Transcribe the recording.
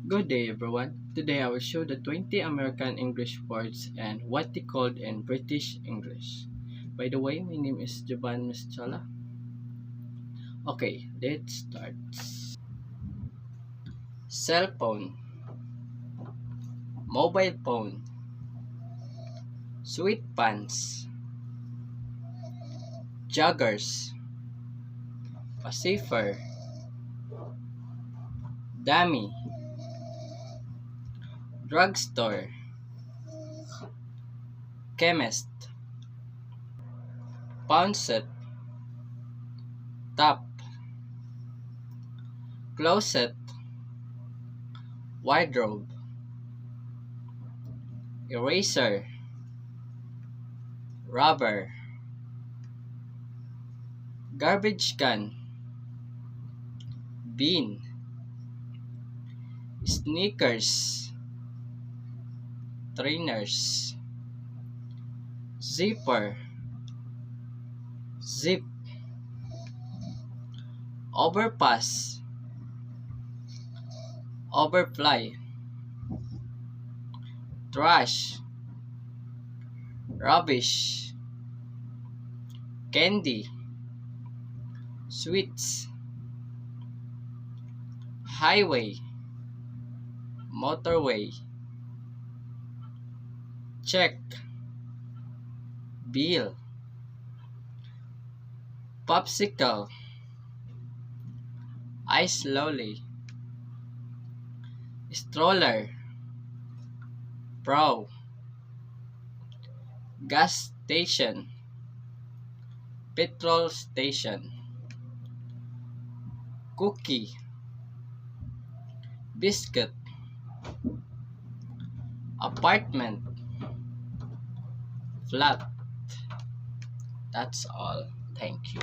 Good day, everyone. Today I will show the 20 American English words and what they called in British English. By the way, my name is Jovan Mischala. Okay, let's start. Cell phone, mobile phone, sweet pants, joggers, pacifier, dummy, drugstore, chemist, pouncet, top, closet, wardrobe, eraser, rubber, garbage can, bin, sneakers, trainers, zipper, zip, overpass, overfly, trash, rubbish, candy, sweets, highway, motorway, check, bill, popsicle, ice lolly, stroller, pro, gas station, petrol station, cookie, biscuit, apartment, flat. That's all. Thank you.